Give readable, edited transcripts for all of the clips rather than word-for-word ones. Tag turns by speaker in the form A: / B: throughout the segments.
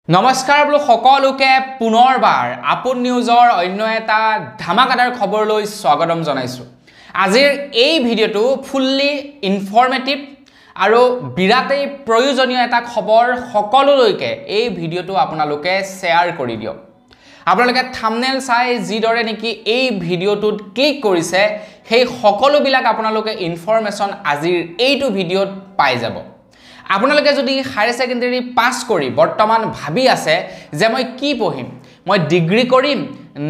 A: নমস্কাৰ বলো সকলোকে পুনৰবাৰ আপন নিউজৰ অন্য এটা ধামাকাদাৰ খবৰলৈ স্বাগতম জনাইছো। আজিৰ এই ভিডিঅটো ফুল্লি ইনফৰমেটিভ আৰু বিৰাটেই প্ৰয়োজনীয় এটা খবৰ সকলোলৈকে এই ভিডিঅটো আপোনালোকে শেয়াৰ কৰি দিয়ক। আপোনালোকে থাম্বনেল চাই যিদৰে নেকি এই ভিডিঅটোত ক্লিক কৰিছে সেই সকলোবিলাক আপোনালোকে ইনফৰমেশন আজিৰ এইটো ভিডিঅত পাই যাব। আপোনালোকে যদি হায়াৰ সেকেন্ডাৰী পাস কৰি বৰ্তমান ভাবি আছে যে মই কি পঢ়িম, মই ডিগ্ৰী কৰিম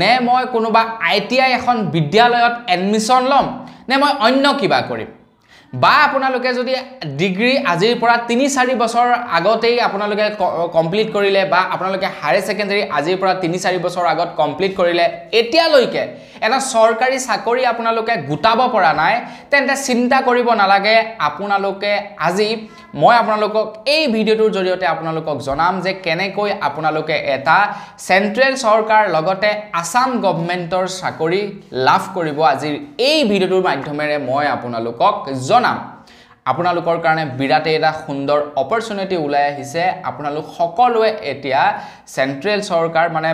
A: নে মই কোনোবা আইটিআই এখন বিদ্যালয়ত এডমিশন লম নে মই অন্য কিবা কৰিম, বা আপোনালোকে যদি ডিগ্ৰী আজিৰ পৰা ৩-৪ বছৰ আগতেই আপোনালোকে কমপ্লিট কৰিলে বা আপোনালোকে হায়াৰ সেকেন্ডাৰী আজিৰ পৰা ৩-৪ বছৰ আগত কমপ্লিট কৰিলে এতিয়ালৈকে এটা চৰকাৰী চাকৰি আপোনালোকে গুটাব পৰা নাই, তেন্তে চিন্তা কৰিব নালাগে। আপোনালোকে আজি মই আপোনালোকক এই ভিডিঅটোৰ জৰিয়তে আপোনালোকক জনাম যে কেনেকৈ আপোনালোকে এটা সেন্ট্ৰেল চৰকাৰ লগতে আসাম গভৰ্ণমেণ্টৰ চাকৰি লাভ কৰিব। আজিৰ এই ভিডিঅটোৰ মাধ্যমেৰে মই আপোনালোকক জনাম। আপোনালোকৰ কাৰণে বিৰাট এটা সুন্দৰ অপৰচুনিটি ওলাই আহিছে। আপোনালোক সকলোৱে এতিয়া সেন্ট্ৰেল চৰকাৰ মানে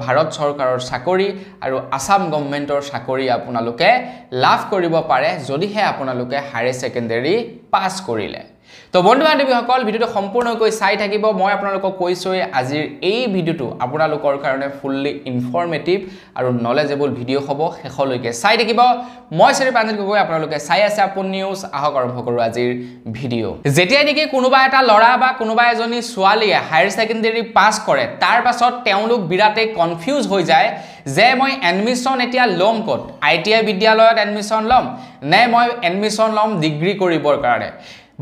A: ভাৰত চৰকাৰৰ চাকৰি আৰু আসাম গভৰ্ণমেণ্টৰ চাকৰি আপোনালোকে লাভ কৰিব পাৰে যদিহে আপোনালোকে হায়াৰ সেকেন্ডাৰী পাস কৰিলে। তো বন্ধু বান্ধৱীসকল ভিডিঅটো সম্পূৰ্ণকৈ চাই থাকিব। মই আপোনালোকক কৈছোৱে আজিৰ এই ভিডিঅটো আপোনালোকৰ কাৰণে ফুল্লি ইনফৰমেটিভ আৰু নলেজেবল ভিডিঅ হ'ব, শেষলৈকে চাই থাকিব। মই শ্ৰী প্ৰাঞ্জল গগৈ, আপোনালোকে চাই আছে আপোন নিউজ। আহক আৰম্ভ কৰোঁ আজিৰ ভিডিঅ'। যেতিয়া নেকি কোনোবা এটা ল'ৰা বা কোনোবা এজনী ছোৱালীয়ে হায়াৰ সেকেন্ডাৰী পাস কৰে তাৰ পাছত তেওঁলোক বিৰাটেই কনফিউজ হৈ যায় যে মই এডমিশন এতিয়া ল'ম ক'ত, আইটিআই বিদ্যালয়ত এডমিশন ল'ম নে মই এডমিশন ল'ম ডিগ্ৰী কৰিবৰ কাৰণে।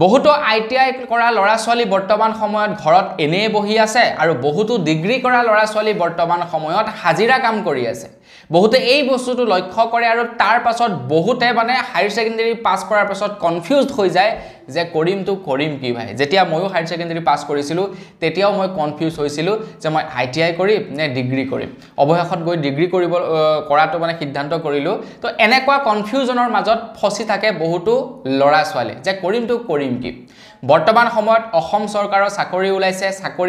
A: বহুতো আইটিআই কৰা ল'ৰা ছোৱালী বৰ্তমান সময়ত ঘৰত এনেই বহি আছে আৰু বহুতো ডিগ্ৰী কৰা ল'ৰা ছোৱালী বৰ্তমান সময়ত হাজিৰা কাম কৰি আছে। বহুতে এই বস্তুটো লক্ষ্য কৰে আৰু তাৰ পাছত বহুতে মানে হায়াৰ সেকেন্ডাৰী পাস কৰাৰ পাছত কনফিউজড হৈ যায় যে কৰিম কি ভাই। যেতিয়া ময়ো হায়াৰ সেকেন্ডাৰী পাস কৰিছিলোঁ তেতিয়াও মই কনফিউজ হৈছিলোঁ যে মই আইটিআই কৰিম নে ডিগ্ৰী কৰিম। অৱশেষত গৈ ডিগ্ৰী কৰাটো মানে সিদ্ধান্ত কৰিলোঁ। তো এনেকুৱা কনফিউজনৰ মাজত ফচি থাকে বহুতো ল'ৰা ছোৱালী যে কৰিম কি। বৰ্তমান সময়ত অসম চৰকাৰৰ চাকৰি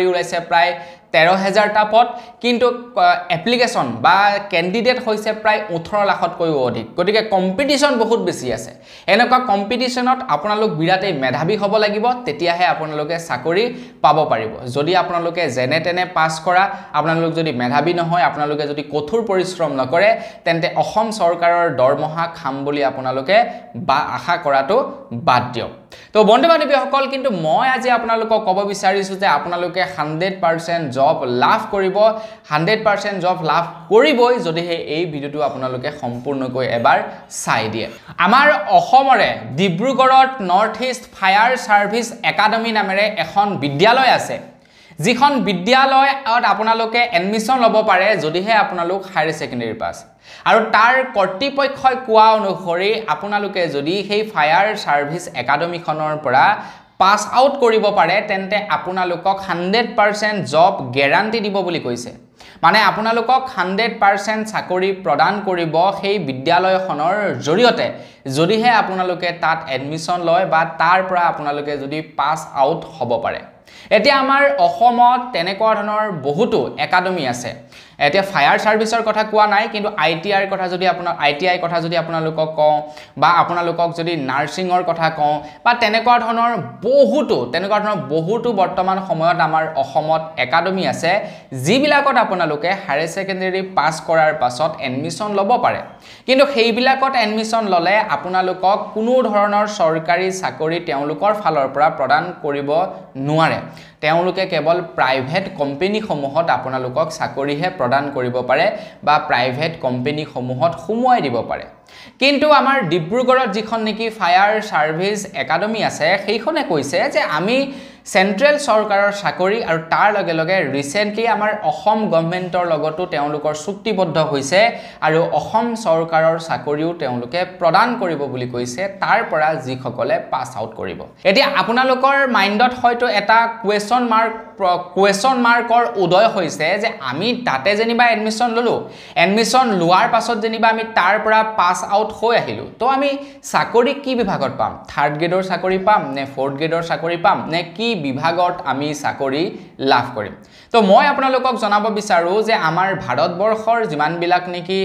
A: ওলাইছে প্ৰায় 13,000টা পদ, কিন্তু এপ্লিকেশন বা কেণ্ডিডেট হৈছে প্ৰায় 18 লাখতকৈও অধিক। গতিকে কম্পিটিশন বহুত বেছি আছে। এনেকুৱা কম্পিটিশনত আপোনালোক বিৰাটেই মেধাৱী হ'ব লাগিব, তেতিয়াহে আপোনালোকে চাকৰি পাব পাৰিব। যদি আপোনালোকে যেনে তেনে পাছ কৰা, আপোনালোক যদি মেধাৱী নহয়, আপোনালোকে যদি কঠোৰ পৰিশ্ৰম নকৰে, তেন্তে অসম চৰকাৰৰ দৰমহা খাম বুলি আপোনালোকে আশা কৰাটো বাদ দিয়ক। তো বন্ধু বান্ধৱীসকল, কিন্তু মই আজি আপোনালোকক ক'ব বিচাৰিছোঁ যে আপোনালোকে 100% জব লাভ কৰিব, 100% জব লাভ কৰিবই যদিহে এই ভিডিঅ'টো আপোনালোকে সম্পূৰ্ণকৈ এবাৰ চাই দিয়ে। আমাৰ অসমৰে ডিব্ৰুগড়ত north east fire service academy নামেৰে এখন বিদ্যালয় আছে, যিখন বিদ্যালয়ত আপোনালোকে এডমিশন ল'ব পাৰে যদিহে আপোনালোক হায়াৰ সেকেন্ডাৰী পাস। আৰু তাৰ কৰ্তৃপক্ষই কোৱা অনুসৰি আপোনালোকে যদি সেই ফায়াৰ সাৰ্ভিস একাডেমিখনৰ পৰা পাস আউট কৰিব পাৰে তেন্তে আপোনালোকক 100% জব গ্যাৰান্টি দিব বুলি কৈছে। মানে আপোনালোকক 100% চাকৰি প্ৰদান কৰিব সেই বিদ্যালয়খনৰ জৰিয়তে যদিহে আপোনালোকে তাত এডমিশন লয় বা তাৰ পৰা আপোনালোকে যদি পাস আউট হ'ব পাৰে। এতিয়া আমাৰ অসমত তেনেকুৱা ধৰণৰ বহুতো একাডেমি আছে। এতিয়া ফায়াৰ সাৰ্ভিসৰ কথা কোৱা নাই, কিন্তু আইটিআইৰ কথা যদি আপোনালোকক কওঁ বা আপোনালোকক যদি নাৰ্ছিঙৰ কথা কওঁ বা তেনেকুৱা ধৰণৰ বহুতো বৰ্তমান সময়ত আমাৰ অসমত একাডেমি আছে যিবিলাকত আপোনালোকে হায়াৰ সেকেন্ডাৰী পাস কৰাৰ পাছত এডমিশন ল'ব পাৰে। কিন্তু সেইবিলাকত এডমিশন ল'লে আপোনালোকক কোনো ধৰণৰ চৰকাৰী চাকৰি তেওঁলোকৰ ফালৰ পৰা প্ৰদান কৰিব নোৱাৰে। তেওঁলোকে কেৱল প্ৰাইভেট কোম্পানীসমূহত আপোনালোকক চাকৰিহে প্ৰদান কৰিব পাৰে বা প্ৰাইভেট কোম্পানীসমূহত সোমোৱাই দিব পাৰে। কিন্তু আমাৰ ডিব্ৰুগড়ত যিখন নেকি ফায়াৰ সাৰ্ভিস একাডেমি আছে সেইখনে কৈছে যে আমি সেন্ট্ৰেল চৰকাৰৰ চাকৰি আৰু তাৰ লগে লগে ৰিসেন্টলি আমাৰ অসম গভৰ্ণমেণ্টৰ লগতো তেওঁলোকৰ চুক্তিবদ্ধ হৈছে আৰু অসম চৰকাৰৰ চাকৰিও তেওঁলোকে প্ৰদান কৰিব বুলি কৈছে তাৰ পৰা যিসকলে পাস আউট কৰিব। এতিয়া আপোনালোকৰ মাইণ্ডত হয়তো এটা কুৱেশ্যন মাৰ্কৰ উদয় হৈছে যে আমি তাতে যেনিবা এডমিশন ল'লো, এডমিশন লোৱাৰ পাছত যেনিবা আমি তাৰ পৰা পাস আউট হৈ আহিলোঁ, তো আমি চাকৰি কি বিভাগত পাম? 3rd গ্ৰেডৰ চাকৰি পাম নে 4th গ্ৰেডৰ চাকৰি পাম নে কি বিভাগত আমি চাকৰি লাভ কৰিম তো মই আপোনালোকক জনাব বিচাৰো যে আমাৰ ভাৰতবৰ্ষৰ যিমান বিলাক নেকি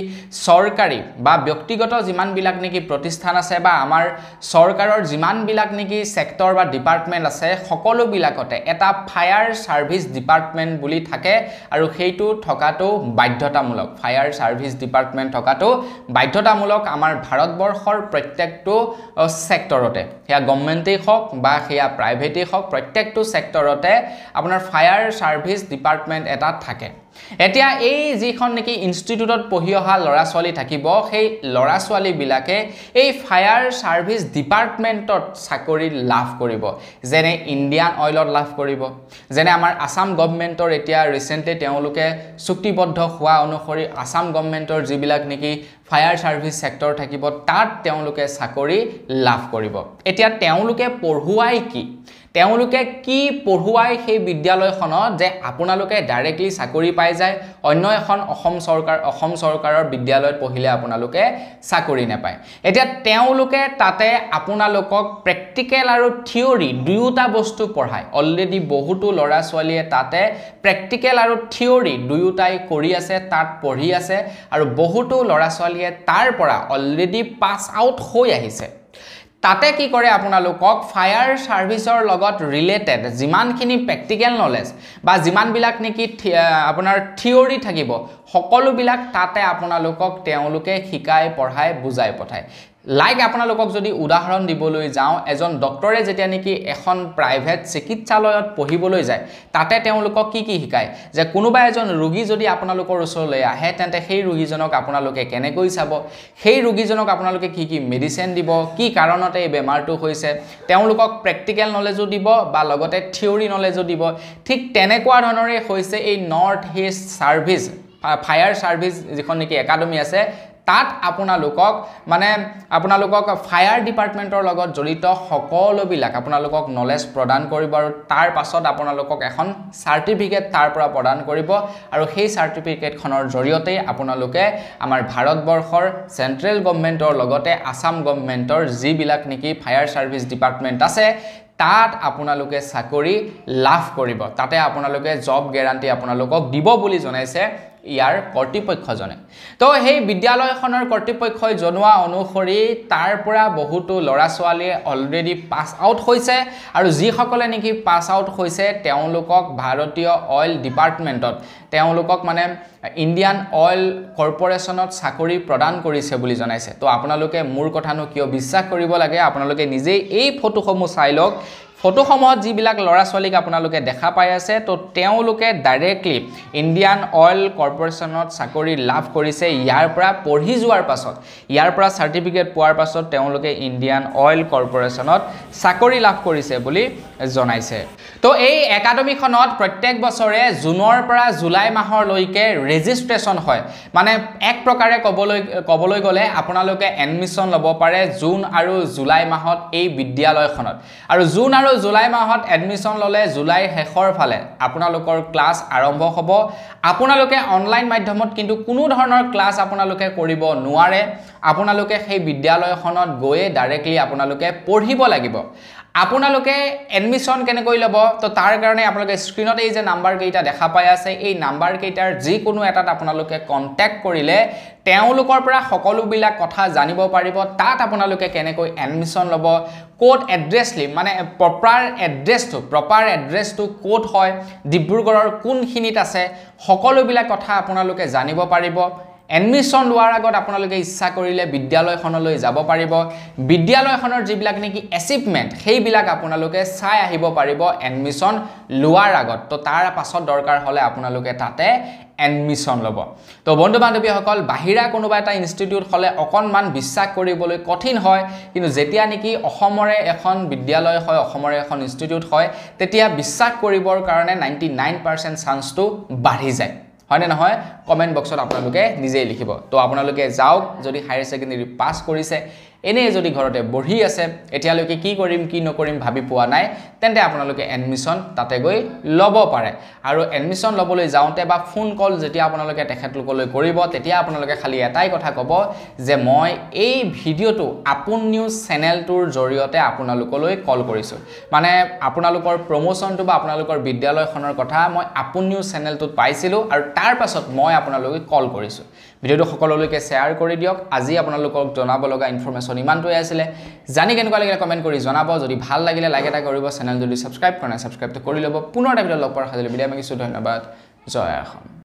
A: সৰকাৰি বা ব্যক্তিগত যিমান বিলাক নেকি প্ৰতিষ্ঠান আছে বা আমাৰ সৰকাৰৰ যিমান বিলাক নেকি সেক্টৰ বা ডিপাৰ্টমেন্ট আছে সকলো বিলাকতে এটা ফায়াৰ সাৰ্ভিস ডিপাৰ্টমেন্ট বুলি থাকে আৰু সেইটো থকাটো বাধ্যতামূলক ফায়াৰ সাৰ্ভিস ডিপাৰ্টমেন্ট থকাটো বাধ্যতামূলক আমাৰ ভাৰতবৰ্ষৰ প্ৰত্যেকটো সেক্টৰতে হেয়া গভৰ্নমেন্টই হওক বা হেয়া প্ৰাইভেটেই হওক প্ৰত্যেকটো সেক্টৰতে আপোনাৰ ফায়াৰ সাৰ্ভিস ডিপাৰ্টমেন্ট এটা থাকে এতিয়া এই যিখন নেকি ইনষ্টিটিউটত পঢ়ি অহা লৰা ছোৱালী থাকিব সেই লৰা ছোৱালী বিলাকে এই ফায়াৰ সাৰ্ভিস ডিপাৰ্টমেন্টত চাকৰি লাভ কৰিব যেনে ইণ্ডিয়ান অইলত লাভ কৰিব যেনে আমাৰ আসাম গভৰ্নমেন্টৰ এতিয়া ৰিসেন্টলি তেওঁলোকে চুক্তিবদ্ধ হোৱা অনুসৰি আসাম গভৰ্নমেন্টৰ যিবিলাক নেকি ফায়াৰ সাৰ্ভিস সেক্টৰ থাকিব তাত তেওঁলোকে চাকৰি লাভ কৰিব এতিয়া তেওঁলোকে পঢ়ুৱাই কি তেওঁলোকে কি পঢ়ুৱাই সেই বিদ্যালয়খনত যে আপোনালোকে ডাইৰেক্টলি চাকৰি পাই যায় অন্য এখন অসম চৰকাৰৰ বিদ্যালয়ত পঢ়িলে আপোনালোকে চাকৰি নাপায় এতিয়া তেওঁলোকে তাতে আপোনালোকক প্ৰেক্টিকেল আৰু থিওৰি দুয়োটা বস্তু পঢ়ায় অলৰেডি বহুতো লৰা ছোৱালীয়ে তাতে প্ৰেক্টিকেল আৰু থিওৰি দুয়োটাই কৰি আছে তাত পঢ়ি আছে আৰু বহুতো লৰা ছোৱালীয়ে তাৰ পৰা অলৰেডি পাস আউট হৈ আহিছে তাতে কি কৰে আপোনালোকক ফায়াৰ সাৰ্ভিসৰ লগত ৰিলেটেড যিমানখিনি প্ৰেক্টিকেল নলেজ বা যিমান বিলাক নেকি আপোনাৰ থিওৰি থাকিব সকলো বিলাক তাতে আপোনালোকক তেওঁলোকে শিকাই পঢ়াই বুজাই পঠায় লাইক আপোনালোকক যদি উদাহৰণ দিবলৈ যাওঁ এজন ডক্টৰে যেতিয়া নেকি এখন প্ৰাইভেট চিকিৎসালয়ত পঢ়িবলৈ যায় তাতে তেওঁলোকক কি শিকায় যে কোনোবা এজন ৰোগী যদি আপোনালোকৰ ওচৰলৈ আহে তেন্তে সেই ৰোগীজনক আপোনালোকে কেনেকৈ চাব সেই ৰোগীজনক আপোনালোকে কি মেডিচিন দিব কি কাৰণতে এই বেমাৰটো হৈছে তেওঁলোকক প্ৰেক্টিকেল নলেজো দিব বা লগতে থিওৰি নলেজো দিব ঠিক তেনেকুৱা ধৰণৰে হৈছে এই north east service fire service যিখন নেকি একাডেমি আছে তাত আপোনালোকক ফায়াৰ ডিপাৰ্টমেন্টৰ লগত জড়িত সকলো বিলাক আপোনালোকক নলেজ প্ৰদান কৰিব আৰু তাৰ পাছত আপোনালোকক এখন সাৰ্টিফিকেট তাৰ পৰা প্ৰদান কৰিব আৰু সেই সাৰ্টিফিকেটখনৰ জৰিয়তে আপোনালোকে আমাৰ ভাৰতবৰ্ষৰ সেন্ট্ৰেল গভৰ্নমেন্টৰ লগতে আসাম গভৰ্নমেন্টৰ যি বিলাক নেকি ফায়াৰ সাৰ্ভিস ডিপাৰ্টমেন্ট আছে তাত আপোনালোকে চাকৰি লাভ কৰিব তাতে আপোনালোকে জব গ্যাৰান্টি আপোনালোকক দিব বুলি জনাইছে ইয়াৰ কৰ্তৃপক্ষজনে তো সেই বিদ্যালয়খনৰ কৰ্তৃপক্ষই জনোৱা অনুসৰি তাৰ পৰা বহুতো লৰা ছোৱালীয়ে অলৰেডি পাস আউট হৈছে আৰু যিসকলে নেকি পাস আউট হৈছে তেওঁলোকক ভাৰতীয় অইল ডিপাৰ্টমেন্টত তেওঁলোকক ইণ্ডিয়ান অইল কৰ্পোৰেচনত চাকৰি প্ৰদান কৰিছে বুলি জনাইছে তো আপোনালোকে মোৰ কথানো কিয় বিশ্বাস কৰিব লাগে আপোনালোকে নিজে এই ফটোসমূহ চাই লওক ফটোসমূহত যিবিলাক লৰা ছোৱালীক আপোনালোকে দেখা পাই আছে তো তেওঁলোকে ডাইৰেক্টলি ইণ্ডিয়ান অইল কৰ্পোৰেচনত চাকৰি লাভ কৰিছে ইয়াৰ পৰা পঢ়ি যোৱাৰ পাছত ইয়াৰ পৰা সাৰ্টিফিকেট পোৱাৰ পাছত তেওঁলোকে ইণ্ডিয়ান অইল কৰ্পোৰেচনত চাকৰি লাভ কৰিছে বুলি জনাইছে তো এই একাডেমিখনত প্ৰত্যেক বছৰে জুনৰ পৰা জুলাই মাহৰলৈকে ৰেজিষ্ট্ৰেচন হয় এক প্ৰকাৰে কবলৈ গলে আপোনালোকে এডমিশন ল'ব পাৰে জুন আৰু জুলাই মাহত এই বিদ্যালয়খনত আৰু জুন আৰু জুলাই মাহত এডমিশন ললে জুলাই শেষৰ ফালে আপোনালোকৰ ক্লাছ আৰম্ভ হ'ব আপোনালোকে অনলাইন মাধ্যমত কিন্তু কোনো ধৰণৰ ক্লাছ আপোনালোকে কৰিব নোৱাৰে আপোনালোকে সেই বিদ্যালয়খনত গৈ ডাইৰেক্টলি আপোনালোকে পঢ়িব লাগিব আপোনালোকে এডমিশন কেনেকৈ ল'ব তো তাৰ কাৰণে আপোনালোকে স্ক্ৰিনত এই যে নাম্বাৰ কেইটা দেখা পাই আছে এই নাম্বাৰ কেইটাৰ যিকোনো এটাত আপোনালোকে কন্টাক্ট কৰিলে তেওঁলোকৰ পৰা সকলো বিলাক কথা জানিব পাৰিব তাত আপোনালোকে কেনেকৈ এডমিশন ল'ব কোড এড্ৰেছলি প্ৰপাৰ এড্ৰেছটো কোড হয় ডিব্ৰুগড়ৰ কোনখিনিত আছে সকলো বিলাক কথা আপোনালোকে জানিব পাৰিব এডমিশন লোৱাৰ আগত আপোনালোকে ইচ্ছা কৰিলে বিদ্যালয়খনলৈ যাব পাৰিব বিদ্যালয়খনৰ যিবিলাক নেকি এচিভমেন্ট সেইবিলাক আপোনালোকে চাই আহিব পাৰিব এডমিশন লোৱাৰ আগত তো তাৰ পাছত দৰকাৰ হলে আপোনালোকে তাতে এডমিশন ল'ব তো বন্ধু বান্ধৱীসকল বাহিৰা কোনোবা এটা ইনষ্টিটিউট হলে অকনমান বিশ্বাস কৰিবলৈ কঠিন হয় কিন্তু যেতিয়া নেকি অসমৰে এখন বিদ্যালয় হয় অসমৰে এখন ইনষ্টিটিউট হয় তেতিয়া বিশ্বাস কৰিবৰ কাৰণে 99% চান্সটো বাঢ়ি যায় হয়নে নহয় কমেন্ট বক্সত আপোনালোকে নিজেই লিখিব তো আপোনালোকে যাওক যদি হায়াৰ সেকেন্ডাৰী পাস কৰিছে এনে যদি ঘৰতে বহি আছে এতিয়ালৈকে কি কৰিম কি নকৰিম ভাবি পোৱা নাই তেন্তে আপোনালোকে এডমিশন তাতে গৈ ল'ব পাৰে আৰু এডমিশন ল'বলৈ যাওঁতে বা ফোন কল যেতিয়া আপোনালোকে তেখেতলোকলৈ কৰিব তেতিয়া আপোনালোকে খালি এটাই কথা ক'ব যে মই এই ভিডিঅ'টো আপোন নিউজ চেনেলটোৰ জৰিয়তে আপোনালোকলৈ কল কৰিছোঁ মানে আপোনালোকৰ প্ৰমোচনটো বা আপোনালোকৰ বিদ্যালয়খনৰ কথা মই আপোন নিউজ চেনেলটোত পাইছিলোঁ আৰু তাৰ পাছত মই আপোনালোকক কল কৰিছোঁ ভিডিঅ'টো সকলোলৈকে শ্বেয়াৰ কৰি দিয়ক আজি আপোনালোকক জনাব লগা ইনফৰমেশ্যন ইমানটোৱে আছিলে জানি কেনেকুৱা লাগিলে কমেণ্ট কৰি জনাব যদি ভাল লাগিলে লাইক এটা কৰিব চেনেল যদি সাবস্ক্ৰাইব কৰা নাই সাবস্ক্ৰাইবটো কৰি ল'ব পুনৰ এটা ভিডিঅ' লগ পোৱাৰ সাজলৈ বিদায় মাগিছোঁ ধন্যবাদ জয় অসম